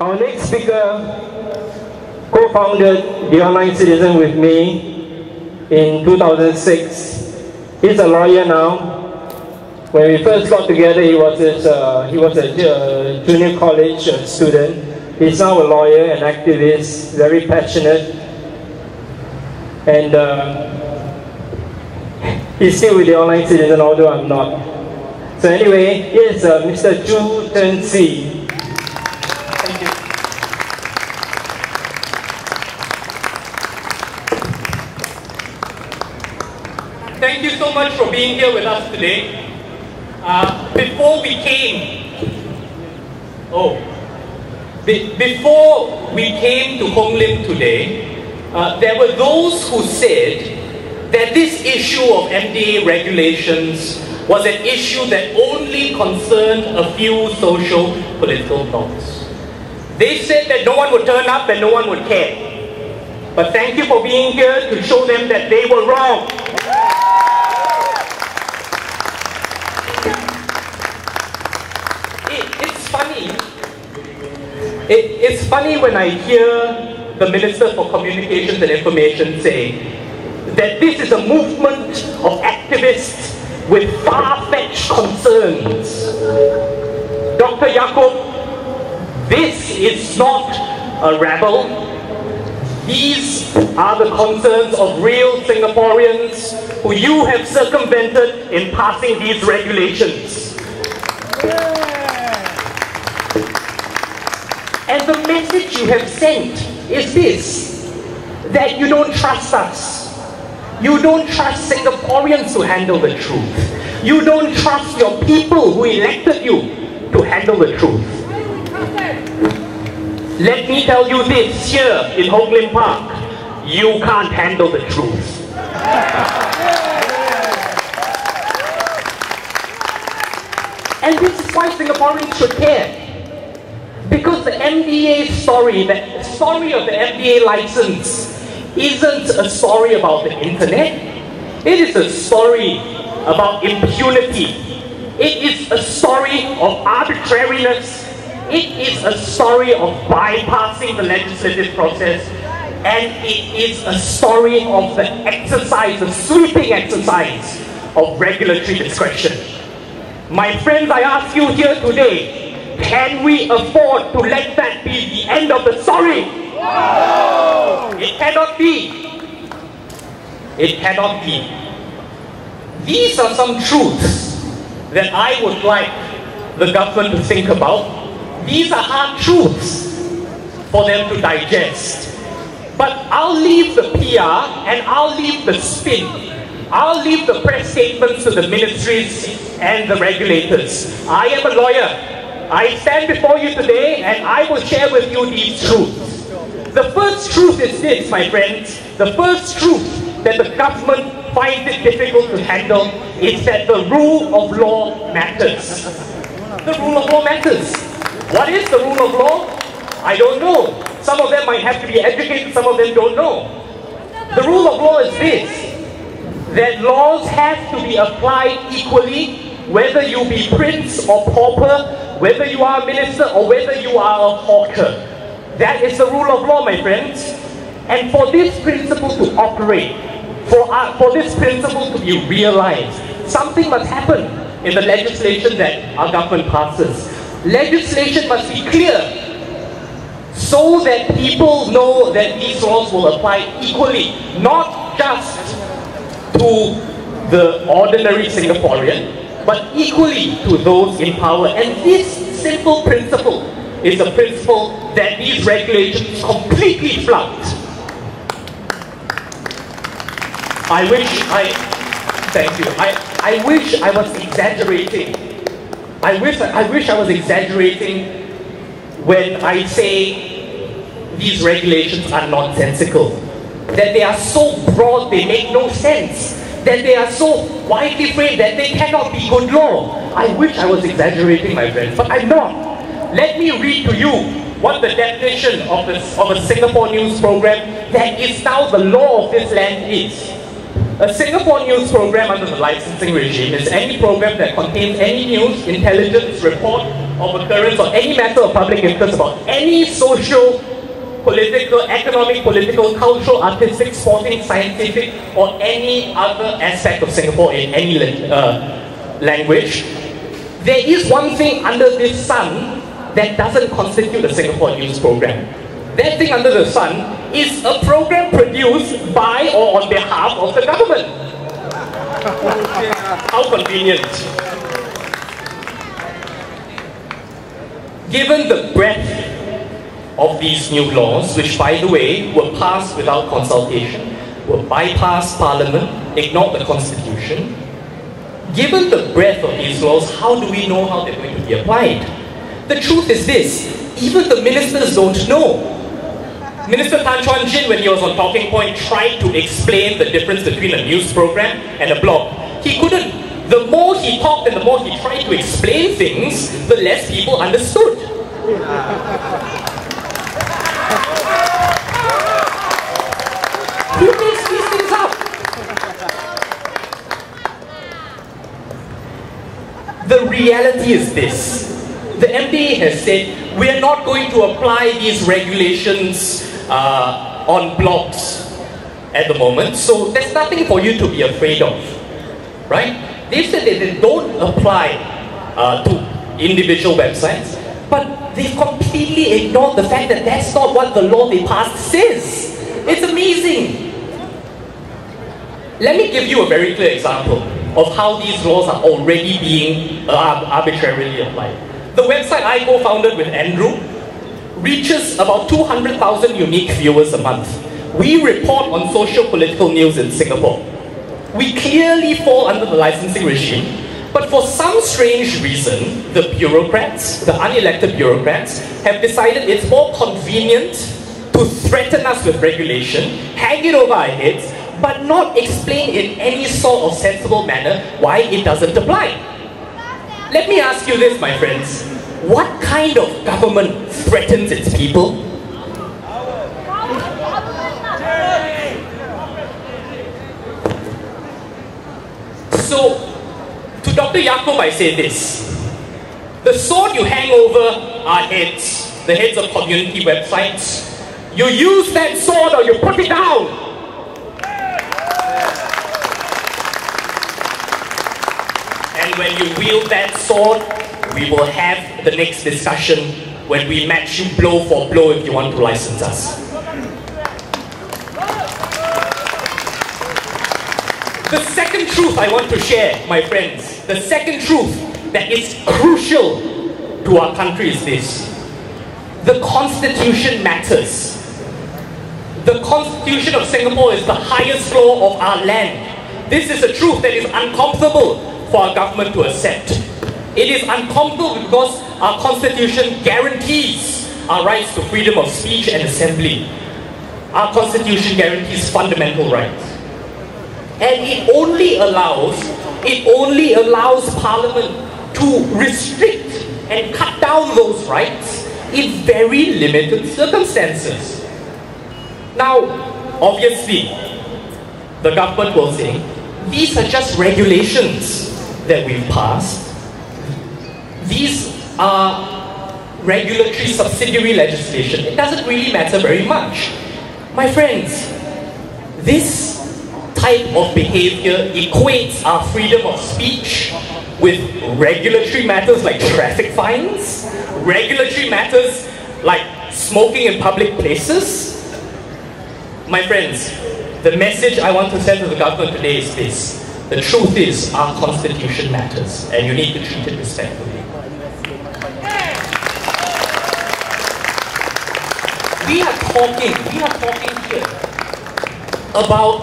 Our next speaker co-founded The Online Citizen with me in 2006. He's a lawyer now. When we first got together, he was a junior college student. He's now a lawyer and activist, very passionate. And he's still with The Online Citizen, although I'm not. So anyway, here's Mr. Choo Zheng. Thank you. Thank you so much for being here with us today. Before we came to Hong Lim today, there were those who said that this issue of MDA regulations was an issue that only concerned a few social political blocks. They said that no one would turn up and no one would care. But thank you for being here to show them that they were wrong. It's funny when I hear the Minister for Communications and Information say that this is a movement of activists with far-fetched concerns. Dr. Yaacob, this is not a rabble. These are the concerns of real Singaporeans who you have circumvented in passing these regulations. And the message you have sent is this, that you don't trust us. You don't trust Singaporeans to handle the truth. You don't trust your people who elected you to handle the truth. Let me tell you this here in Hong Lim Park, you can't handle the truth. And this is why Singaporeans should care. Because the MDA story, the story of the MDA license, isn't a story about the internet. It is a story about impunity. It is a story of arbitrariness. It is a story of bypassing the legislative process. And it is a story of the exercise, the sweeping exercise of regulatory discretion. My friends, I ask you here today, can we afford to let that be the end of the story? No! It cannot be. It cannot be. These are some truths that I would like the government to think about. These are hard truths for them to digest. But I'll leave the PR and I'll leave the spin. I'll leave the press statements to the ministries and the regulators. I am a lawyer. I stand before you today and I will share with you these truths. The first truth is this, my friends. The first truth that the government finds it difficult to handle is that the rule of law matters. The rule of law matters. What is the rule of law? I don't know. Some of them might have to be educated, some of them don't know. The rule of law is this, that laws have to be applied equally, whether you be prince or pauper, whether you are a minister or whether you are a hawker. That is the rule of law, my friends. And for this principle to operate, for this principle to be realized, something must happen in the legislation that our government passes. Legislation must be clear so that people know that these laws will apply equally, not just to the ordinary Singaporean, but equally to those in power. And this simple principle is a principle that these regulations completely flout. I wish I was exaggerating. I wish I was exaggerating when I say these regulations are nonsensical. That they are so broad, they make no sense. That they are so widely framed that they cannot be good law. I wish I was exaggerating, my friends, but I'm not. Let me read to you what the definition of a Singapore news program that is now the law of this land is. A Singapore news program under the licensing regime is any program that contains any news, intelligence, report, of occurrence or any matter of public interest about any social, political, economic, political, cultural, artistic, sporting, scientific, or any other aspect of Singapore in any language, there is one thing under this sun that doesn't constitute a Singapore news program. That thing under the sun is a program produced by or on behalf of the government. How convenient. Given the breadth of these new laws, which by the way were passed without consultation, were bypassed Parliament, ignored the Constitution, given the breadth of these laws, how do we know how they're going to be applied? The truth is this, even the ministers don't know. Minister Tan Chuan Jin, when he was on Talking Point, tried to explain the difference between a news program and a blog. He couldn't. The more he talked and the more he tried to explain things, the less people understood. Who makes these things up? The reality is this. The MDA has said, we are not going to apply these regulations on blogs at the moment, so there's nothing for you to be afraid of, right? They've said that they don't apply to individual websites, but they've completely ignored the fact that that's not what the law they passed says. It's amazing. Let me give you a very clear example of how these laws are already being arbitrarily applied. The website I co-founded with Andrew reaches about 200,000 unique viewers a month. We report on social-political news in Singapore. We clearly fall under the licensing regime, but for some strange reason, the bureaucrats, the unelected bureaucrats, have decided it's more convenient to threaten us with regulation, hang it over our heads, but not explain in any sort of sensible manner why it doesn't apply. Let me ask you this, my friends. What kind of government threatens its people? So, to Dr. Yaacob I say this. The sword you hang over our heads, the heads of community websites, you use that sword or you put it down. And when you wield that sword, we will have the next discussion when we match you blow for blow if you want to license us. The second truth I want to share, my friends, the second truth that is crucial to our country is this. The Constitution matters. The Constitution of Singapore is the highest law of our land. This is a truth that is uncomfortable for our government to accept. It is uncomfortable because our Constitution guarantees our rights to freedom of speech and assembly. Our Constitution guarantees fundamental rights. And it only allows Parliament to restrict and cut down those rights in very limited circumstances. Now, obviously, the government will say, these are just regulations that we've passed. These are regulatory subsidiary legislation. It doesn't really matter very much. My friends, this type of behavior equates our freedom of speech with regulatory matters like traffic fines, regulatory matters like smoking in public places. My friends, the message I want to send to the government today is this. The truth is, our Constitution matters, and you need to treat it respectfully. We are talking here about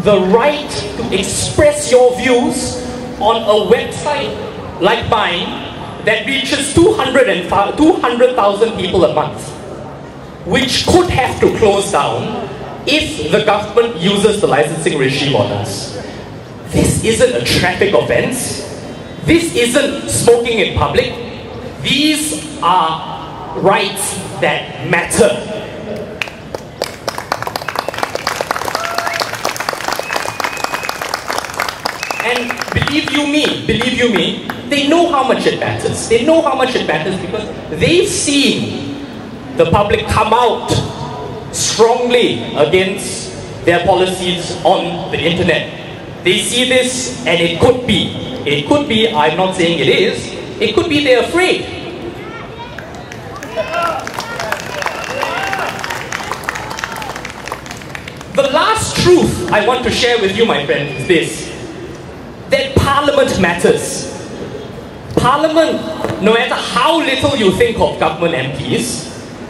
the right to express your views on a website like mine that reaches 200,000 people a month, which could have to close down if the government uses the licensing regime on us. This isn't a traffic offense. This isn't smoking in public. These are rights that matter. And believe you me, They know how much it matters. They know how much it matters because they've seen the public come out strongly against their policies on the internet. They see this, and it could be, I'm not saying it is, it could be they're afraid. The last truth I want to share with you, my friends, is this: that Parliament matters. Parliament, no matter how little you think of government MPs,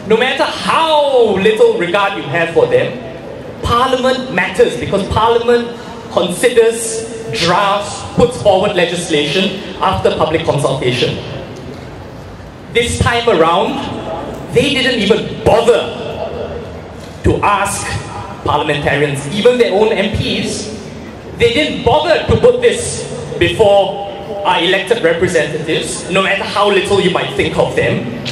no matter how little regard you have for them, Parliament matters because Parliament considers, drafts, puts forward legislation after public consultation. This time around, they didn't even bother to ask parliamentarians, even their own MPs. They didn't bother to put this before our elected representatives, no matter how little you might think of them.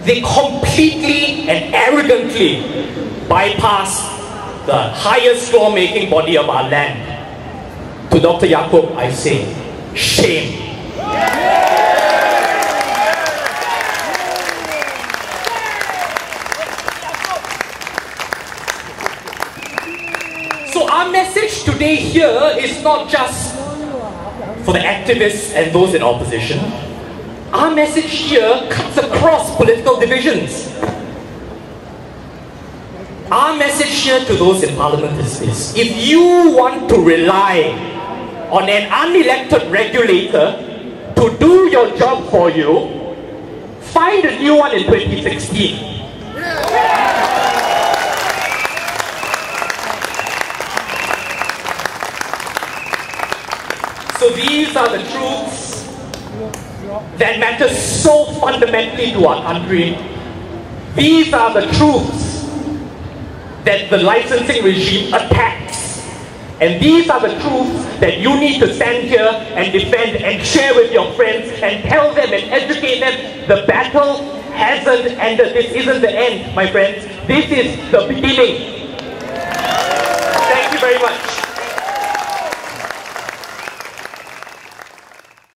They completely and arrogantly bypassed the highest lawmaking body of our land. To Dr. Yaacob, I say, shame. So our message today here is not just for the activists and those in opposition. Our message here cuts across political divisions. Our message here to those in Parliament is this: if you want to rely on an unelected regulator to do your job for you, find a new one in 2016. So these are the truths that matter so fundamentally to our country. These are the truths that the licensing regime attacks. And these are the truths that you need to stand here and defend and share with your friends and tell them and educate them. The battle hasn't ended. This isn't the end, my friends. This is the beginning. Thank you very much.